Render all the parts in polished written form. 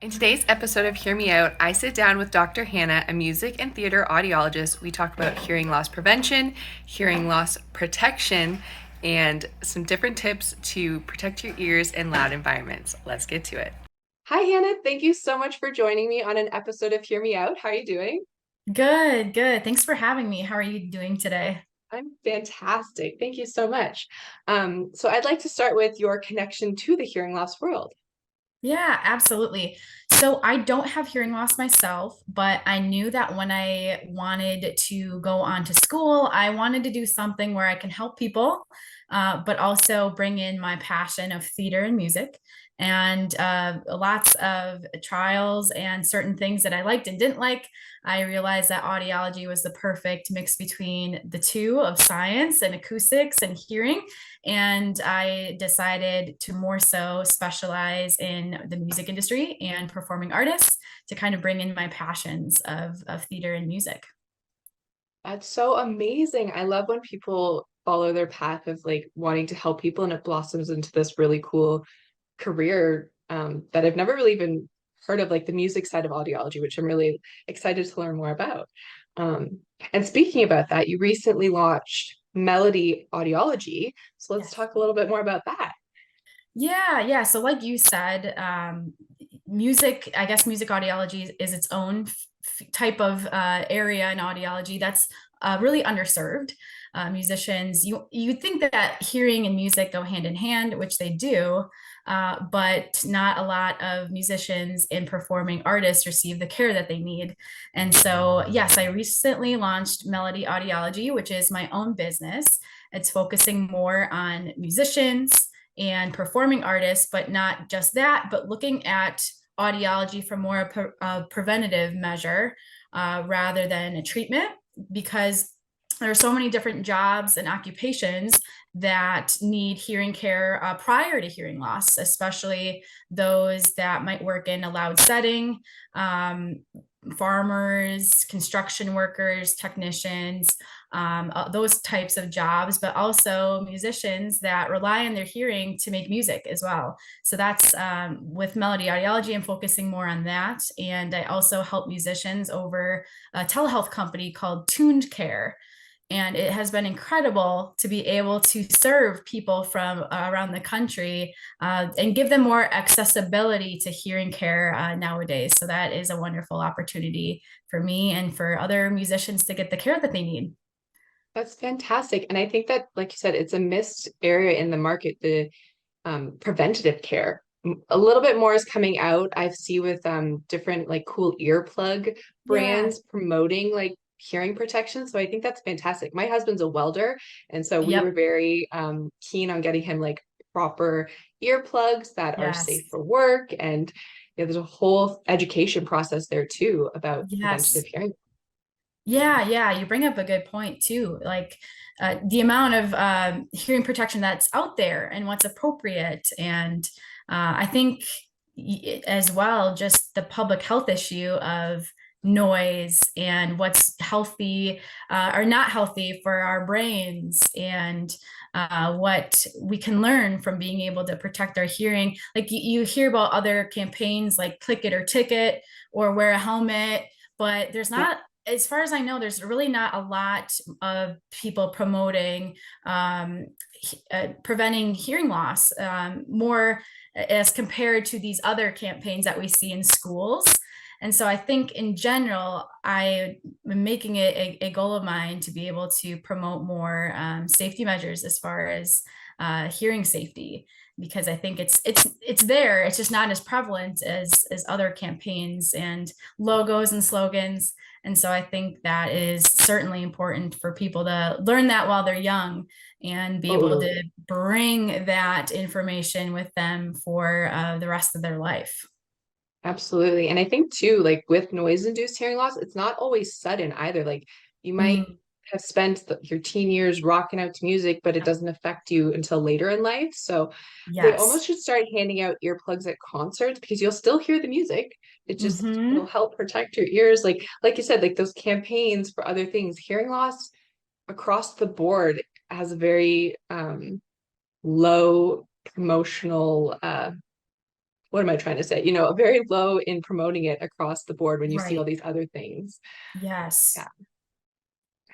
In today's episode of Hear Me Out, I sit down with Dr. Hannah, a music and theater audiologist. We talk about hearing loss prevention, hearing loss protection, and some different tips to protect your ears in loud environments. Let's get to it. Hi, Hannah. Thank you so much for joining me on an episode of Hear Me Out. How are you doing? Good, good. Thanks for having me. How are you doing today? I'm fantastic. Thank you so much. So I'd like to start with your connection to the hearing loss world. Yeah, absolutely. So I don't have hearing loss myself, but I knew that when I wanted to go on to school, I wanted to do something where I can help people, but also bring in my passion of theater and music. And lots of trials and certain things that I liked and didn't like. I realized that audiology was the perfect mix between the two of science and acoustics and hearing. And I decided to more so specialize in the music industry and performing artists to kind of bring in my passions of theater and music. That's so amazing. I love when people follow their path of like wanting to help people and it blossoms into this really cool career that I've never really even heard of, like the music side of audiology, which I'm really excited to learn more about. Um, and speaking about that, you recently launched Melody Audiology. So let's Yes. talk a little bit more about that. Yeah, yeah. So, like you said, music, I guess music audiology is its own type of area in audiology that's really underserved. Musicians, you think that hearing and music go hand in hand, which they do, but not a lot of musicians and performing artists receive the care that they need. And so, yes, I recently launched Melody Audiology, which is my own business. It's focusing more on musicians and performing artists, but not just that, but looking at audiology from more a preventative measure rather than a treatment, because there are so many different jobs and occupations that need hearing care prior to hearing loss, especially those that might work in a loud setting, um, farmers, construction workers, technicians, those types of jobs, but also musicians that rely on their hearing to make music as well. So that's with Melody Audiology, I'm focusing more on that. And I also help musicians over a telehealth company called Tuned Care. And it has been incredible to be able to serve people from around the country and give them more accessibility to hearing care nowadays. So that is a wonderful opportunity for me and for other musicians to get the care that they need. That's fantastic. And I think that, like you said, it's a missed area in the market, the preventative care. A little bit more is coming out. I see with different like cool earplug Yeah. brands promoting like hearing protection. So I think that's fantastic. My husband's a welder, and so we were Yep. very keen on getting him like proper earplugs that are safe Yes. for work. And there's a whole education process there too about preventative Yes. hearing. Yeah, yeah, you bring up a good point too. Like the amount of hearing protection that's out there and what's appropriate. And I think as well, just the public health issue of noise and what's healthy or not healthy for our brains and what we can learn from being able to protect our hearing. Like you hear about other campaigns like click it or ticket or wear a helmet, but there's Yeah. not, as far as I know, there's really not a lot of people promoting preventing hearing loss more as compared to these other campaigns that we see in schools. And so I think in general, I am making it a goal of mine to be able to promote more safety measures as far as hearing safety, because I think it's there. It's just not as prevalent as other campaigns and logos and slogans. And so I think that is certainly important for people to learn that while they're young and be able Totally. to bring that information with them for the rest of their life. Absolutely. And I think too, like with noise-induced hearing loss, it's not always sudden either. Like you might Mm, have spent your teen years rocking out to music, but it doesn't affect you until later in life. So they yes. almost should start handing out earplugs at concerts because you'll still hear the music. It'll Hmm. help protect your ears. Like you said, like those campaigns for other things, hearing loss across the board has a very low promotional what am I trying to say? Very low in promoting it across the board when you see all Right. these other things. Yes. Yeah.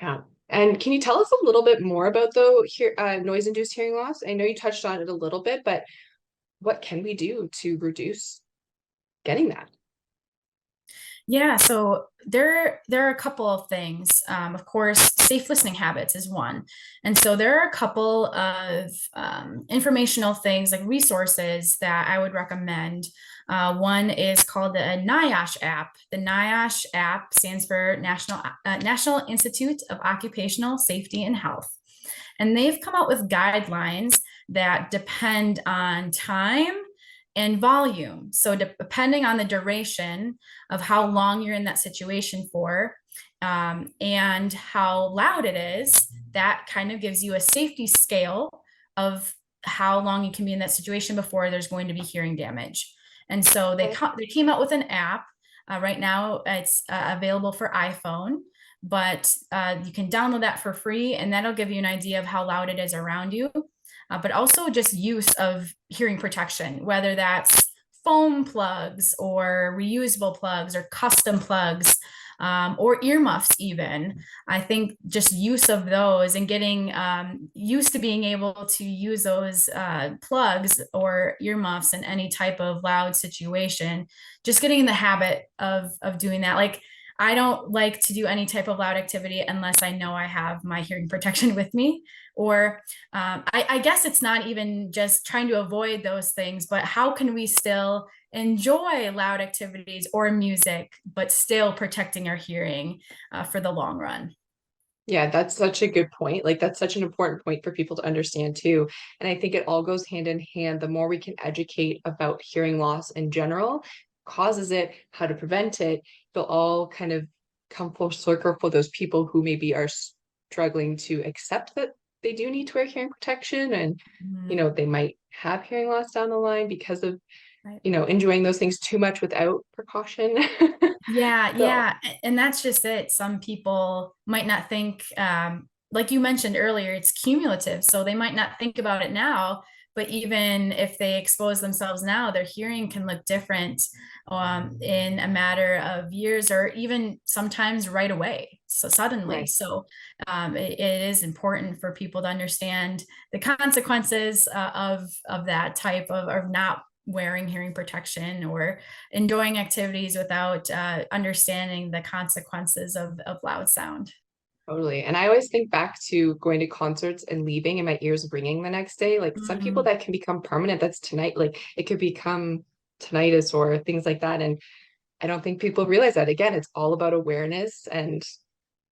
Yeah. And can you tell us a little bit more about the noise-induced hearing loss? I know you touched on it a little bit, but what can we do to reduce getting that? Yeah, so there are a couple of things. Of course, safe listening habits is one, and so there are a couple of informational things like resources that I would recommend. One is called the NIOSH app. The NIOSH app stands for National Institute of Occupational Safety and Health, and they've come out with guidelines that depend on time and volume. So depending on the duration of how long you're in that situation for, and how loud it is, that kind of gives you a safety scale of how long you can be in that situation before there's going to be hearing damage. And so Okay. they came out with an app. Right now, it's available for iPhone, but you can download that for free, and that'll give you an idea of how loud it is around you. But also just use of hearing protection, whether that's foam plugs or reusable plugs or custom plugs, or earmuffs even. I think just use of those and getting used to being able to use those plugs or earmuffs in any type of loud situation, just getting in the habit of doing that. Like, I don't like to do any type of loud activity unless I know I have my hearing protection with me. Or I guess it's not even just trying to avoid those things, but how can we still enjoy loud activities or music, but still protecting our hearing for the long run? Yeah, that's such a good point. Like, that's such an important point for people to understand too. And I think it all goes hand in hand. The more we can educate about hearing loss in general, causes it, how to prevent it, they'll all kind of come full circle for those people who maybe are struggling to accept that they do need to wear hearing protection, and Mhm. they might have hearing loss down the line because of Right. enjoying those things too much without precaution. Yeah, So, yeah. And that's just it. Some people might not think, like you mentioned earlier, it's cumulative. So they might not think about it now, but even if they expose themselves now, their hearing can look different in a matter of years or even sometimes right away. So suddenly. right. So it is important for people to understand the consequences of that type of not wearing hearing protection or enjoying activities without understanding the consequences of loud sound. Totally. And I always think back to going to concerts and leaving and my ears ringing the next day. Like, some people Mhm. that can become permanent, that's tonight, like it could become tinnitus or things like that. And I don't think people realize that. Again, it's all about awareness and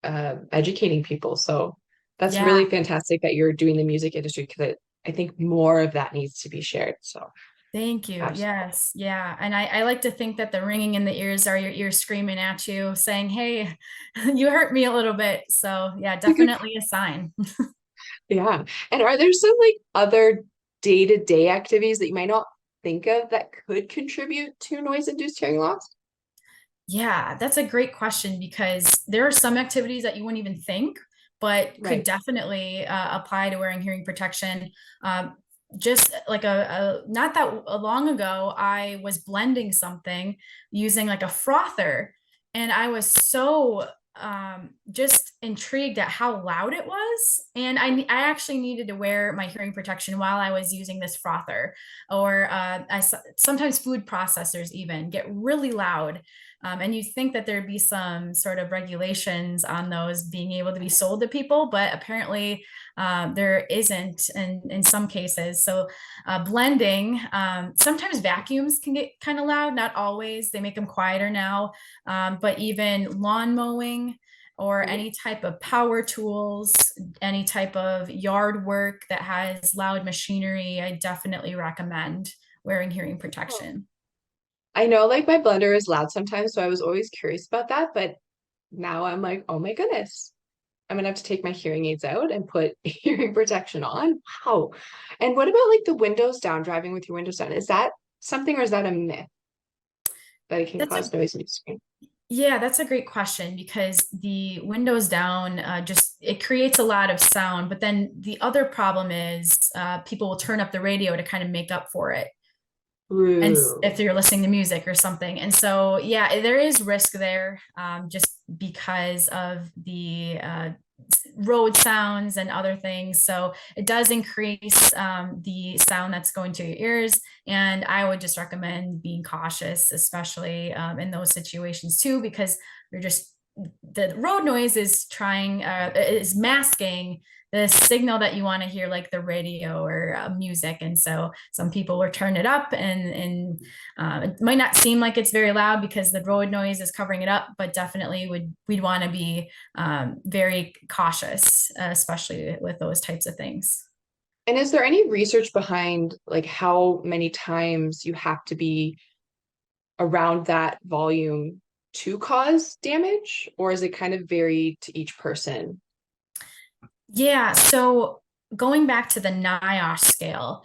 educating people. So that's really Yeah, fantastic that you're doing the music industry, because I think more of that needs to be shared. So thank you. absolutely. Yes, yeah. And I like to think that the ringing in the ears are your ears screaming at you, saying, hey, you hurt me a little bit. So, yeah, definitely a sign. Yeah. And are there some like other day-to-day activities that you might not think of that could contribute to noise-induced hearing loss? Yeah, that's a great question because there are some activities that you wouldn't even think, but could Right. definitely apply to wearing hearing protection. Um, just like not that long ago, I was blending something using like a frother, and I was so just intrigued at how loud it was. And I actually needed to wear my hearing protection while I was using this frother. Or sometimes food processors even get really loud, and you think that there'd be some sort of regulations on those being able to be sold to people, but apparently there isn't in some cases. So blending, sometimes vacuums can get kind of loud, not always. They make them quieter now, but even lawn mowing or Mhm. any type of power tools, any type of yard work that has loud machinery, I definitely recommend wearing hearing Oh. protection. I know like my blender is loud sometimes, so I was always curious about that, but now I'm like, oh my goodness, I'm gonna have to take my hearing aids out and put hearing protection on. Wow. And what about like the windows down, driving with your windows down? Is that something, or is that a myth that it can That's a cause noise in your screen? Yeah, that's a great question because the windows down just it creates a lot of sound. But then the other problem is people will turn up the radio to kind of make up for it. And True. if you're listening to music or something. And so, yeah, there is risk there, just because of the road sounds and other things. So it does increase the sound that's going to your ears. And I would just recommend being cautious, especially in those situations too, because you're just the road noise is masking the signal that you want to hear, like the radio or music. And so some people will turn it up, and it might not seem like it's very loud because the road noise is covering it up, but definitely we'd want to be very cautious, especially with those types of things. And is there any research behind like how many times you have to be around that volume to cause damage, or is it kind of varied to each person? Yeah, so going back to the NIOSH scale,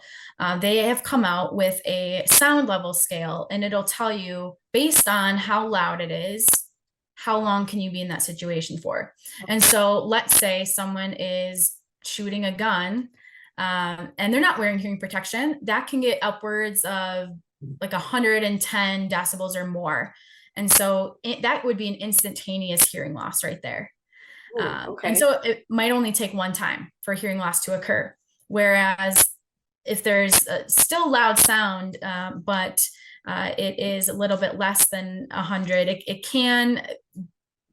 they have come out with a sound level scale, and it'll tell you based on how loud it is, how long can you be in that situation for. And so let's say someone is shooting a gun, and they're not wearing hearing protection, that can get upwards of like 110 decibels or more. And so that would be an instantaneous hearing loss right there. Oh, And okay. so it might only take one time for hearing loss to occur. Whereas if there's still loud sound, but it is a little bit less than 100, it can,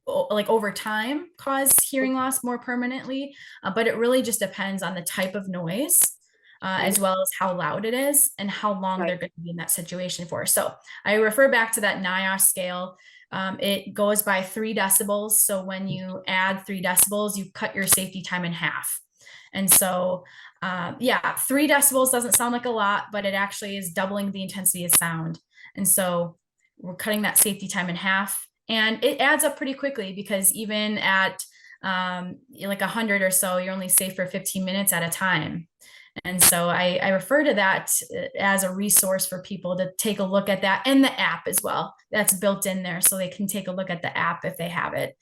like over time, cause hearing loss more permanently. But it really just depends on the type of noise, Okay. as well as how loud it is and how long they're Right. going to be in that situation for. So I refer back to that NIOSH scale. It goes by 3 decibels. So when you add 3 decibels, you cut your safety time in half. And so, yeah, 3 decibels doesn't sound like a lot, but it actually is doubling the intensity of sound. And so we're cutting that safety time in half. And it adds up pretty quickly because even at like 100 or so, you're only safe for 15 minutes at a time. And so I refer to that as a resource for people to take a look at that, and the app as well. That's built in there so they can take a look at the app if they have it.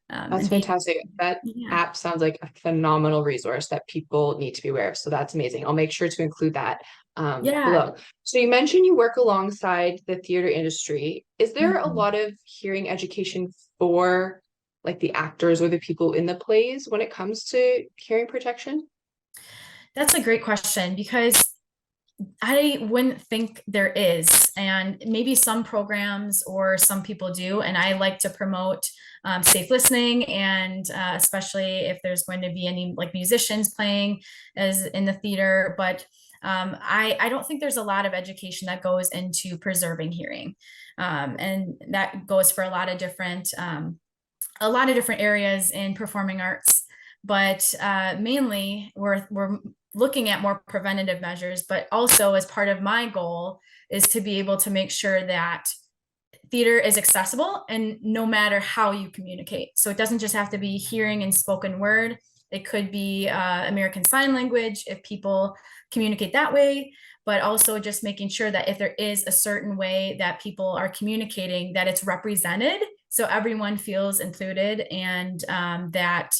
That's And be, fantastic. That yeah, app sounds like a phenomenal resource that people need to be aware of. So that's amazing. I'll make sure to include that yeah. below. So you mentioned you work alongside the theater industry. Is there a Mhm. lot of hearing education for like the actors or the people in the plays when it comes to hearing protection? That's a great question because I wouldn't think there is, and maybe some programs or some people do. And I like to promote safe listening, and especially if there's going to be any like musicians playing as in the theater. But I don't think there's a lot of education that goes into preserving hearing, and that goes for a lot of different areas in performing arts. But mainly, we're looking at more preventative measures. But also, as part of my goal, is to be able to make sure that theater is accessible and no matter how you communicate. So it doesn't just have to be hearing and spoken word. It could be American Sign Language if people communicate that way, but also just making sure that if there is a certain way that people are communicating, that it's represented so everyone feels included, and that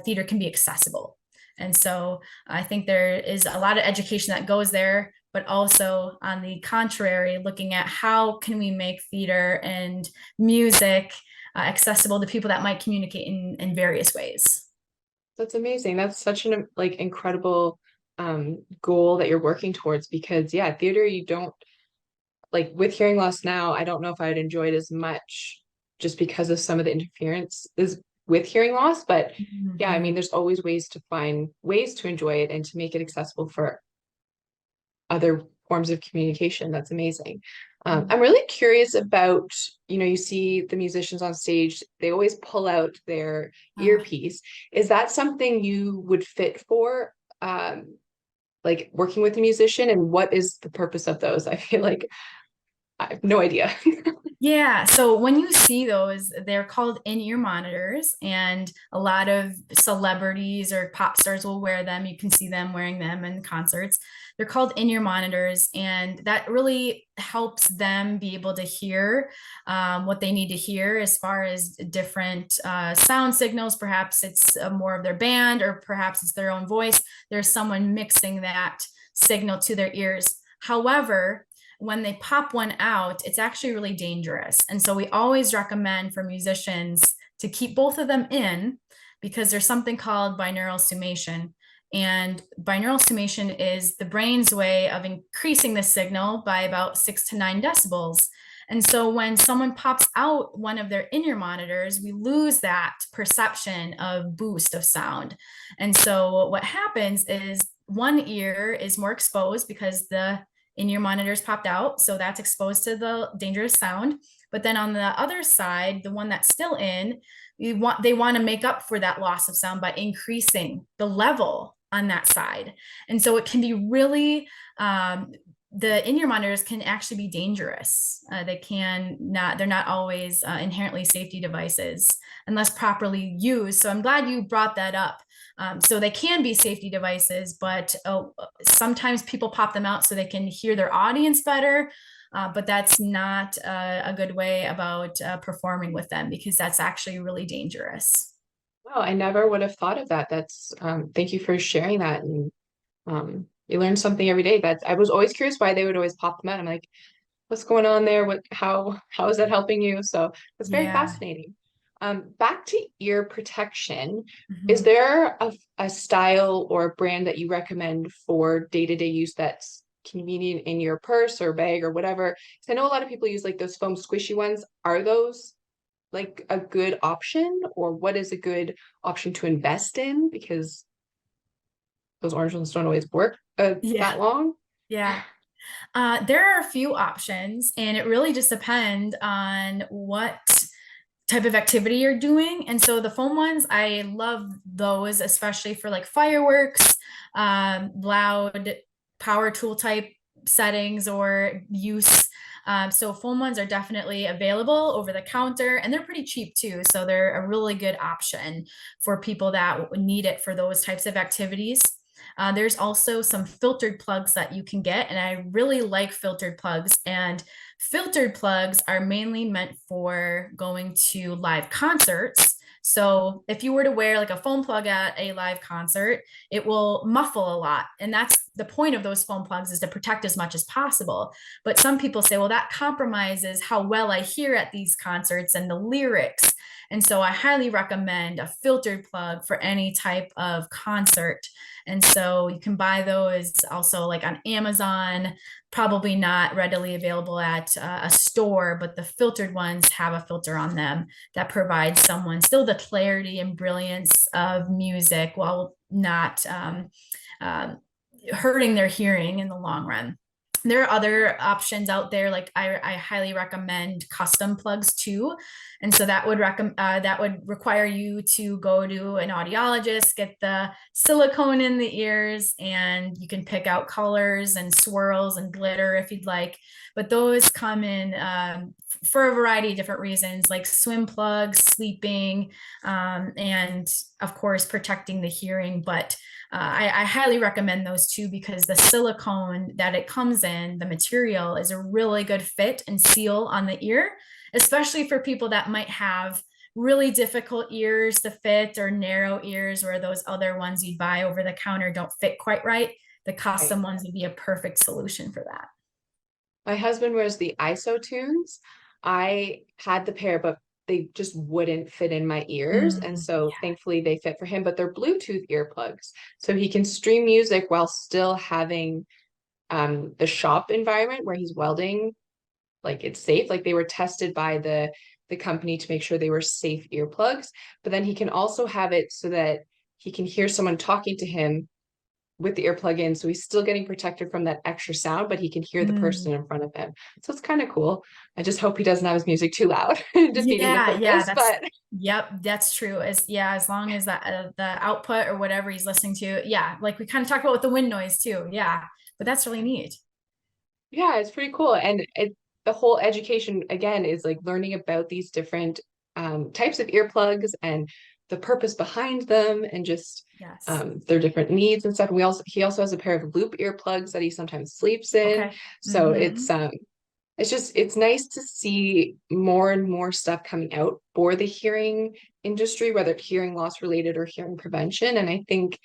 theater can be accessible. And so I think there is a lot of education that goes there, but also on the contrary, looking at how can we make theater and music accessible to people that might communicate in various ways. That's amazing. That's such an like incredible goal that you're working towards because yeah, theater you don't like with hearing loss now, I don't know if I'd enjoy it as much just because of some of the interference is with hearing loss. But yeah, I mean, Mhm. there's always ways to find ways to enjoy it and to make it accessible for other forms of communication. That's amazing. I'm really curious about, you see the musicians on stage, they always pull out their Uh, earpiece. Is that something you would fit for? Like working with a musician, and what is the purpose of those? I feel like I have no idea. Yeah, so when you see those, they're called in-ear monitors, and a lot of celebrities or pop stars will wear them. You can see them wearing them in concerts. They're called in-ear monitors, and that really helps them be able to hear what they need to hear as far as different sound signals. Perhaps it's more of their band, or perhaps it's their own voice. There's someone mixing that signal to their ears. However, when they pop one out, it's actually really dangerous. And so we always recommend for musicians to keep both of them in because there's something called binaural summation. And binaural summation is the brain's way of increasing the signal by about 6 to 9 decibels. And so when someone pops out one of their in-ear monitors, we lose that perception of boost of sound. And so what happens is one ear is more exposed because the in-ear monitors popped out. So that's exposed to the dangerous sound. But then on the other side, the one that's still in, they want to make up for that loss of sound by increasing the level on that side. And so it can be really the in-ear monitors can actually be dangerous. They're not always inherently safety devices unless properly used. So I'm glad you brought that up. So they can be safety devices, but sometimes people pop them out so they can hear their audience better. But that's not a good way about performing with them because that's actually really dangerous. Wow, I never would have thought of that. That's thank you for sharing that. And you learn something every day. That I was always curious why they would always pop them out. I'm like, what's going on there? How is that helping you? So it's very Yeah. fascinating. Back to ear protection. Is Mhm. there a style or a brand that you recommend for day-to-day use that's convenient in your purse or bag or whatever? Because I know a lot of people use like those foam squishy ones. Are those like a good option, or what is a good option to invest in? Because those orange ones don't always work Yeah. that long. Yeah. There are a few options, and it really just depends on what type of activity you're doing. And so the foam ones, I love those, especially for like fireworks, loud power tool type settings or use. So foam ones are definitely available over the counter and they're pretty cheap too. So they're a really good option for people that need it for those types of activities. There's also some filtered plugs that you can get, and I really like filtered plugs. And filtered plugs are mainly meant for going to live concerts. So if you were to wear like a foam plug at a live concert, it will muffle a lot. And that's the point of those foam plugs, is to protect as much as possible. But some people say, well, that compromises how well I hear at these concerts and the lyrics. And so I highly recommend a filtered plug for any type of concert. And so you can buy those also like on Amazon, probably not readily available at a store, but the filtered ones have a filter on them that provides someone still the clarity and brilliance of music while not um, hurting their hearing in the long run. There are other options out there, like I highly recommend custom plugs too. And so that would require you to go to an audiologist, get the silicone in the ears, and you can pick out colors and swirls and glitter if you'd like. But those come in for a variety of different reasons, like swim plugs, sleeping, and of course protecting the hearing. But I highly recommend those two because the silicone that it comes in, the material, is a really good fit and seal on the ear, especially for people that might have really difficult ears to fit or narrow ears where those other ones you'd buy over the counter don't fit quite right. The Right. custom ones would be a perfect solution for that. My husband wears the ISO tunes. I had the pair, but they just wouldn't fit in my ears. And so Yeah. thankfully they fit for him, but they're Bluetooth earplugs. So he can stream music while still having the shop environment where he's welding, like it's safe. Like they were tested by the company to make sure they were safe earplugs. But then he can also have it so that he can hear someone talking to him with the earplug in, so he's still getting protected from that extra sound, but he can hear the Mm. person in front of him. So it's kind of cool. I just hope he doesn't have his music too loud, defeating the Yeah, purpose. But yep, that's true. As long as that the output or whatever he's listening to, yeah, like we kind of talked about with the wind noise too. Yeah, but that's really neat. yeah, it's pretty cool. And the whole education again is like learning about these different types of earplugs and the purpose behind them and just Yes. their different needs and stuff. And he also has a pair of loop earplugs that he sometimes sleeps in. Okay. So Mm-hmm. it's nice to see more and more stuff coming out for the hearing industry, whether it's hearing loss related or hearing prevention. And I think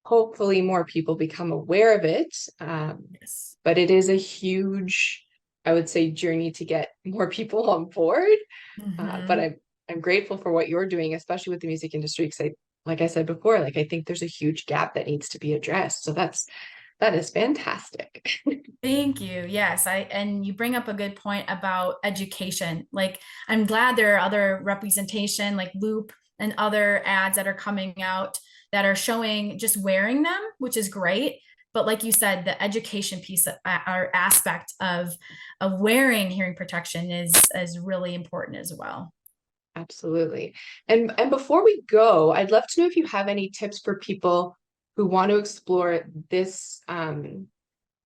hopefully more people become aware of it. Yes. But it is a huge, I would say, journey to get more people on board. But Hmm. I'm grateful for what you're doing, especially with the music industry, because like I said before, like I think there's a huge gap that needs to be addressed. So that is fantastic. Thank you. Yes, and you bring up a good point about education. Like I'm glad there are other representation like Loop and other ads that are coming out that are showing just wearing them, which is great. But like you said, the education piece or aspect of wearing hearing protection is really important as well. Absolutely. And before we go, I'd love to know if you have any tips for people who want to explore this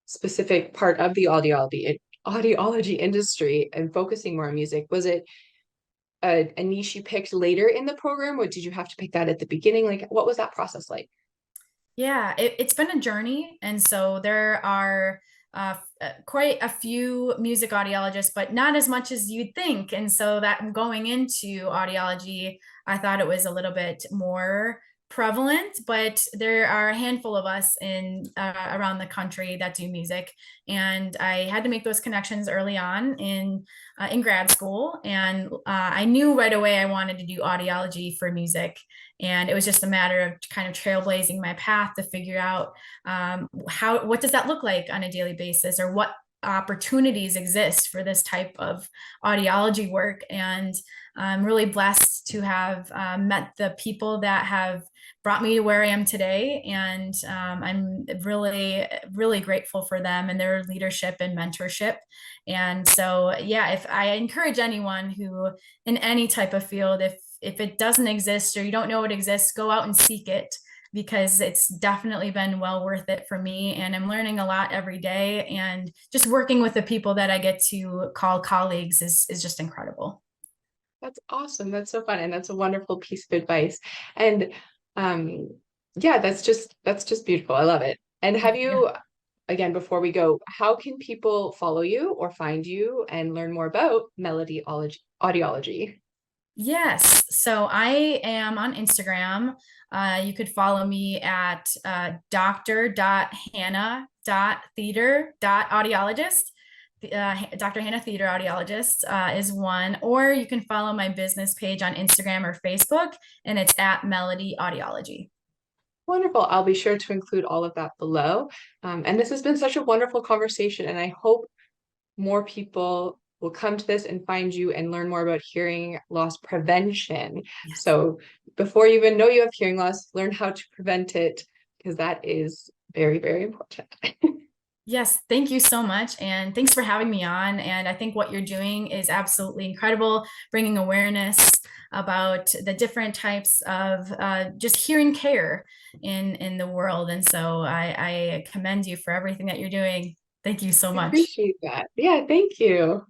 specific part of the audiology industry and focusing more on music. Was it a niche you picked later in the program, or did you have to pick that at the beginning? Like, what was that process like? Yeah, it's been a journey. And so there are quite a few music audiologists, but not as much as you'd think. And so that going into audiology, I thought it was a little bit more prevalent, but there are a handful of us in around the country that do music. And I had to make those connections early on in grad school. And I knew right away I wanted to do audiology for music. And it was just a matter of kind of trailblazing my path to figure out what does that look like on a daily basis, or what opportunities exist for this type of audiology work. And I'm really blessed to have met the people that have brought me to where I am today. And I'm really, really grateful for them and their leadership and mentorship. And so, yeah, if I encourage anyone who in any type of field, if it doesn't exist or you don't know it exists, go out and seek it, because it's definitely been well worth it for me. And I'm learning a lot every day. And just working with the people that I get to call colleagues is just incredible. That's awesome. That's so fun. And that's a wonderful piece of advice. And um, yeah, that's just beautiful. I love it. And have Yeah. you, again, before we go, how can people follow you or find you and learn more about audiology? Yes. So I am on Instagram. You could follow me at dr.hannah.theater.audiologist. Dr. Hannah Theater Audiologist is one, or you can follow my business page on Instagram or Facebook, and it's at Melody Audiology. Wonderful. I'll be sure to include all of that below. And this has been such a wonderful conversation, and I hope more people will come to this and find you and learn more about hearing loss prevention. Yes. So before you even know you have hearing loss, learn how to prevent it, because that is very, very important. Yes, thank you so much. And thanks for having me on. And I think what you're doing is absolutely incredible, bringing awareness about the different types of just hearing care in the world. And so I commend you for everything that you're doing. Thank you so I much. appreciate that. Yeah, thank you.